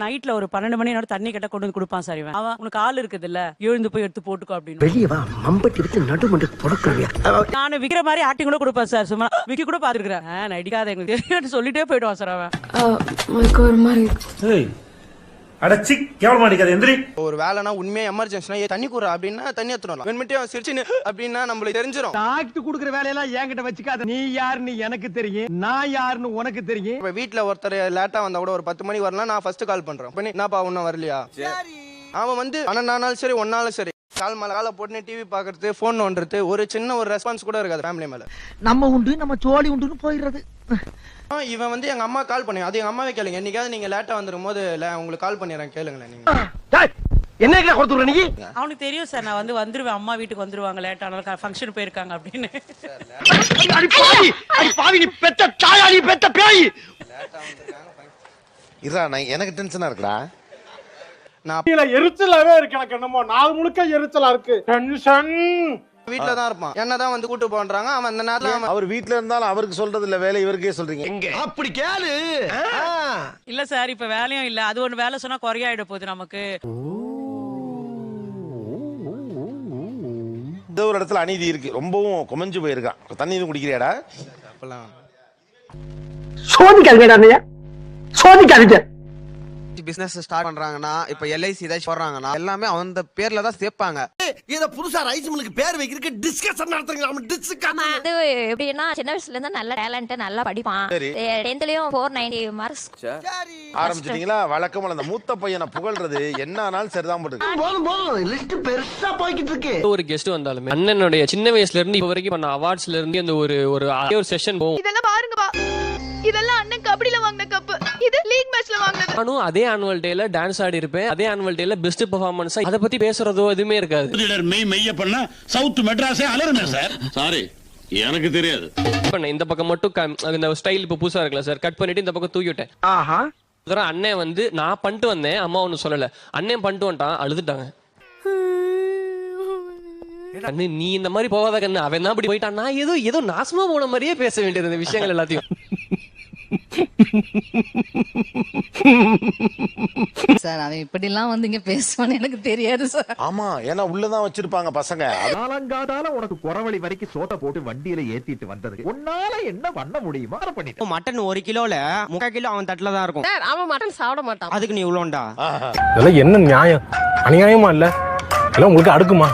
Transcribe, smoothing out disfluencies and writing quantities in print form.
நைட்ல ஒரு 12 மணி நேரம் தண்ணி கேட்டா கொண்டு வந்து கொடுப்பான் சார். இவன் அவன் உனக்கு ஆள் இருக்குது இல்ல, எழுந்து போய் எடுத்து போட்டுக்கோ அப்படின்னு. வெளியே வா மம்பட்டி விட்டு நடுமண்டு தொடக்கிறவியா. நான் விக்கிற மாதிரி ஆக்டிங் கூட கொடுப்பேன் சார். சும்மா விக்கி கூட பாத்துருக்கேன். நடிக்காத எங்களுக்கு தெரியும் சொல்லிட்டே போயிடுவான் சார் அவன். அடச்சி கேவலமா அடிக்காது எந்திரி. ஒரு வேலைனா உண்மையா எமர்ஜென்சினா தண்ணி கூற அப்படின்னா தண்ணி எடுத்துடலாம். வெண்மட்டியும் சிரிச்சுன்னு அப்படின்னா நம்மளுக்கு தெரிஞ்சிடும். ஆக்ட் குடுக்குற வேலையெல்லாம் என்கிட்ட வச்சுக்காத. நீ யாருன்னு எனக்கு தெரியும், நான் யாருன்னு உனக்கு தெரியும். இப்ப வீட்டுல ஒருத்தர் லேட்டா வந்தா கூட ஒரு 10 மணி வரலாம், நான் ஃபர்ஸ்ட் கால் பண்றேன். பண்ணி என்னப்பா ஒன்னும் வரலையா, அவன் வந்து 12 நாளும் சரி 1 நாளும் சரி கால் மேல காலை போட்டு டிவி பாக்குறது போன் நோண்டுறது ஒரு சின்ன ஒரு ரெஸ்பான்ஸ் கூட இருக்காது ஃபேமிலி மேல. நம்ம உண்டு நம்ம சோழி உண்டுன்னு போயிடுறது. இவன் வந்து எங்க அம்மா கால் பண்ணி, அது எங்க அம்மாவே கேளுங்க. என்னைக்காவது நீங்க லேட்டா வந்துடும் போது உங்களுக்கு கால் பண்ணிடுறேன் கேளுங்களேன். நீங்க என்ன கொடுத்துற நீ? அவனுக்கு தெரியும் சார் நான் வந்து வந்துருவேன், அம்மா வீட்டுக்கு வந்துருவாங்க லேட் ஆனாலும் ஃபங்க்ஷன் போயிருக்காங்க அப்படின்னு. பெத்த தாயாடி பெத்த பேய். இதா எனக்கு டென்ஷனா இருக்குடா. நான் எரிச்சலாவே இருக்கு எனக்கு. என்னமோ நாள் முழுக்க எரிச்சலா இருக்கு. டென்ஷன். வீட்டுல தான் இருப்பான், என்னதான் வந்து கூட்டு போன்றாங்க. அவன் அந்த நேரத்துல அவர் வீட்டுல இருந்தாலும் அவருக்கு சொல்றது இல்ல, வேலை இவருக்கே சொல்றீங்க. அப்படி கேளு. இல்ல சார் இப்ப வேலையும் இல்ல, அது ஒண்ணு வேலை சொன்னா குறையாயிட போகுது நமக்கு. இந்த ஒரு இடத்துல அநீதி இருக்கு, ரொம்பவும் குமைஞ்சு போயிருக்கான். தண்ணி எதுவும் குடிக்கிறியாடா? அப்பெல்லாம் சோதிக்காதீங்க, சோதிக்காதீங்க. பிசினஸ் ஸ்டார்ட் பண்றாங்கன்னா இப்ப எல்ஐசி ஏதாச்சும் போடுறாங்கன்னா எல்லாமே அந்த பேர்ல தான் சேர்ப்பாங்க. இத புதுசா ரைஸ் மில்லுக்கு பேர் வைக்கிறதுக்கு டிஸ்கஷன் நடத்துறீங்க. நம்ம டிஸ்கஷன் அது எப்படின்னா சின்ன வயசுல இருந்து நல்ல டேலண்ட், நல்லா படிப்பான். 10th 490 marks. ஆரம்பிச்சிட்டீங்களா? வழக்கமா அந்த மூத்த பையனை புகழ்றது என்ன ஆனாலும் சரிதான் போட்டுருக்கு. போதும் போதும், லிஸ்ட் பெருசா போய்கிட்டு இருக்கு. ஒரு கெஸ்ட் வந்தாலுமே அண்ணனுடைய சின்ன வயசுல இருந்து இப்ப வரைக்கும் பண்ண அவார்ட்ஸ்ல இருந்து அந்த ஒரு செஷன் போகும். இதெல்லாம் பாருங்கப்பா, இதெல்லாம் அண்ணன் கபடில வாங்கின கப், இது லீக் மேட்ச்ல வாங்கினது. நானும் அதே ஆனுவல் டேல டான்ஸ் ஆடி இருப்பேன். அதே ஆனுவல் டேல பெஸ்ட் பெர்ஃபார்மன்ஸ் அத பத்தி பேசுறதோ எதுவுமே இருக்காது. மெய்ய பண்ணா சவுத் மெட்ராஸே அலறுமே சார். சாரி எனக்கு தெரியாது. இந்த பக்கம் மட்டும் இந்த ஸ்டைல் இப்ப புதுசா இருக்குல்ல சார், கட் பண்ணிட்டு இந்த பக்கம் தூக்கி விட்டேன். ஆஹா. அண்ணன் வந்து நான் பண்ணிட்டு வந்தேன், அம்மா ஒன்னும் சொல்லல. அண்ணன் பண்ணிட்டு வந்துட்டான், அழுதுட்டாங்க. கண்ணு நீ இந்த மாதிரி போவாத கண்ணு, அவன் தான் அப்படி போயிட்டான். நான் ஏதோ நாசமா போன மாதிரியே பேச வேண்டியது இந்த விஷயங்கள் எல்லாத்தையும். சார் அவன் இப்படி எல்லாம் வந்து இங்க பேசுவான்னு எனக்கு தெரியாது சார். ஆமா, ஏன்னா உள்ளதான் வச்சிருப்பாங்க பசங்க. காலங்காதால உனக்கு குறவழி வரைக்கும் சோத்த போட்டு வண்டியில ஏத்திட்டு வந்தது உன்னால என்ன பண்ண முடியுமா பண்ணிட்டு. மட்டன் 1 கிலோல 3/4 கிலோ அவன் தட்டுல தான் இருக்கும். சார் அவன் மட்டன் சாப்பிட மாட்டான். அதுக்கு நீ இவ்வளோண்டா? இதெல்லாம் என்ன நியாயம்? அநியாயமா இல்ல? எல்லாம் உங்களுக்கு அடுக்குமா?